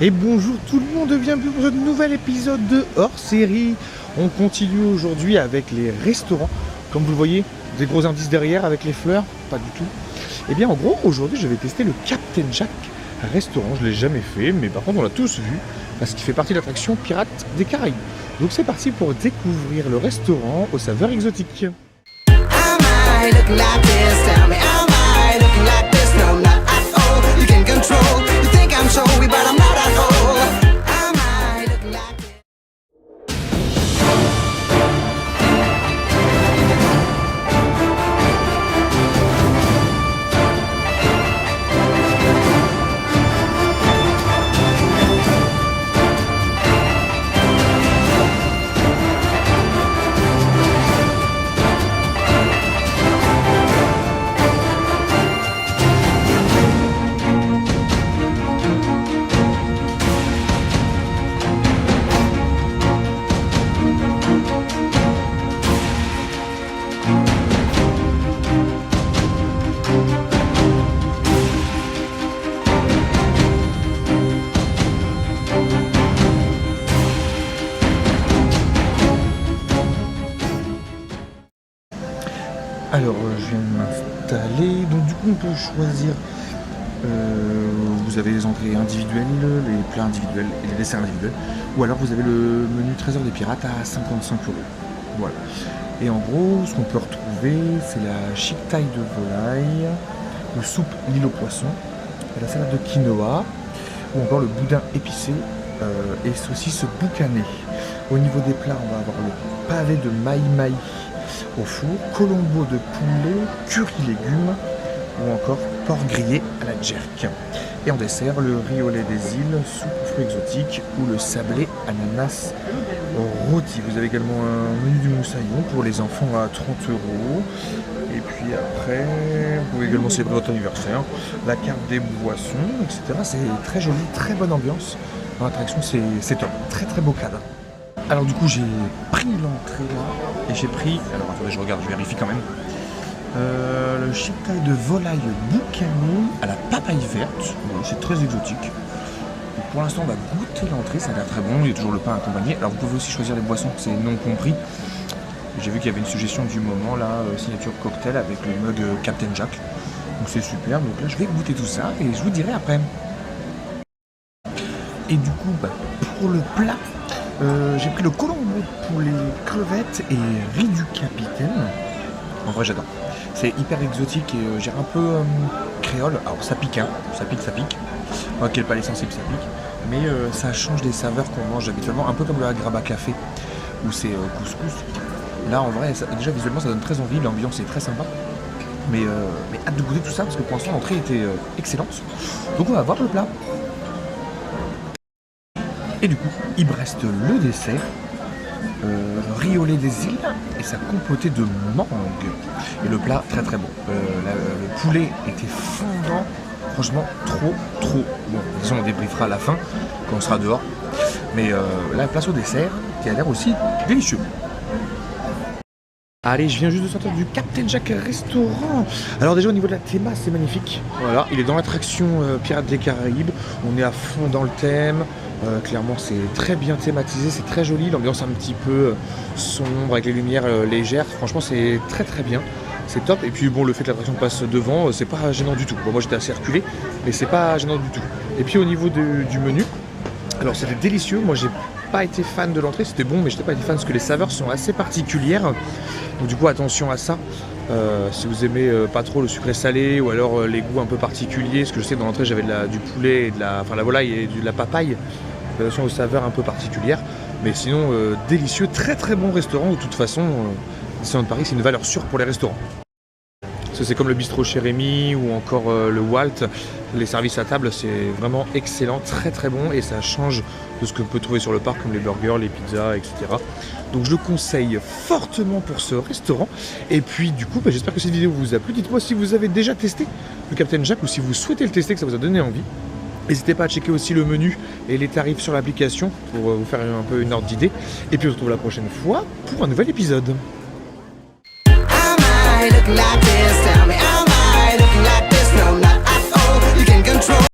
Et bonjour tout le monde, bienvenue pour ce nouvel épisode de hors-série. On continue aujourd'hui avec les restaurants. Comme vous le voyez, des gros indices derrière avec les fleurs, pas du tout. Et bien en gros, aujourd'hui je vais tester le Captain Jack restaurant. Je ne l'ai jamais fait, mais par contre on l'a tous vu, parce qu'il fait partie de l'attraction Pirates des Caraïbes. Donc c'est parti pour découvrir le restaurant aux saveurs exotiques. Alors, je viens de m'installer, donc du coup on peut choisir, vous avez les entrées individuelles, les plats individuels et les desserts individuels, ou alors vous avez le menu Trésor des Pirates à 55 €. Voilà. Et en gros, ce qu'on peut retrouver, c'est la chic taille de volaille, le soupe l'île aux poissons, la salade de quinoa, ou encore le boudin épicé et saucisse boucanée. Au niveau des plats, on va avoir le pavé de maï-maï au four, colombo de poulet, curry légumes ou encore porc grillé à la jerk. Et en dessert, le riz au lait des îles, soupe aux fruits exotiques ou le sablé ananas rôti. Vous avez également un menu du moussaillon pour les enfants à 30 €. Et puis après, vous pouvez également célébrer votre anniversaire, la carte des boissons, etc. C'est très joli, très bonne ambiance. Dans l'attraction, c'est top. Très très beau cadre. Alors du coup j'ai pris l'entrée là et j'ai pris, alors attendez je regarde, je vérifie quand même, le chic taille de volaille boucanée à la papaye verte, bon, c'est très exotique. Donc, pour l'instant on va goûter l'entrée, ça a l'air très bon, il y a toujours le pain accompagné. Alors vous pouvez aussi choisir les boissons, c'est non compris. J'ai vu qu'il y avait une suggestion du moment là, signature cocktail avec le mug Captain Jack, donc c'est super. Donc là je vais goûter tout ça et je vous dirai après. Et du coup pour le plat, j'ai pris le colombo de poulet, crevettes et riz du capitaine. En vrai j'adore. C'est hyper exotique et j'ai un peu créole. Alors ça pique, hein. Ça pique. Quel palais sensible ça pique. Mais ça change des saveurs qu'on mange habituellement. Un peu comme le agraba café où c'est couscous. Là en vrai, déjà visuellement ça donne très envie. L'ambiance est très sympa. Mais hâte de goûter tout ça parce que pour l'instant l'entrée était excellente. Donc on va voir le plat. Et du coup, il me reste le dessert, riz au lait des îles et sa compotée de mangue. Et le plat, très très bon. Le poulet était fondant, franchement trop bon. De toute façon, on débriefera à la fin, quand on sera dehors. Mais là, place au dessert, qui a l'air aussi délicieux. Allez, je viens juste de sortir du Captain Jack restaurant. Alors déjà au niveau de la théma, c'est magnifique. Voilà, il est dans l'attraction Pirates des Caraïbes. On est à fond dans le thème. Clairement, c'est très bien thématisé, c'est très joli. L'ambiance un petit peu sombre avec les lumières légères. Franchement, c'est très très bien. C'est top. Et puis bon, le fait que l'attraction passe devant, c'est pas gênant du tout. Bon, moi j'étais assez reculé, mais c'est pas gênant du tout. Et puis au niveau du menu, alors c'était délicieux. Moi j'ai pas été fan de l'entrée, c'était bon, mais j'étais pas été fan parce que les saveurs sont assez particulières. Donc du coup attention à ça. Si vous aimez pas trop le sucré salé ou alors les goûts un peu particuliers, parce que je sais que dans l'entrée j'avais du poulet et la volaille et de la papaye, attention aux saveurs un peu particulières, mais sinon délicieux, très très bon restaurant. De toute façon, Disneyland Paris c'est une valeur sûre pour les restaurants. C'est comme le bistrot chez Rémi ou encore le Walt, les services à table c'est vraiment excellent, très très bon et ça change de ce que peut trouver sur le parc comme les burgers, les pizzas, etc. Donc je le conseille fortement pour ce restaurant. Et puis du coup j'espère que cette vidéo vous a plu. Dites-moi si vous avez déjà testé le Captain Jack ou si vous souhaitez le tester, que ça vous a donné envie. N'hésitez pas à checker aussi le menu et les tarifs sur l'application pour vous faire un peu une ordre d'idée. Et puis on se retrouve la prochaine fois pour un nouvel épisode. Like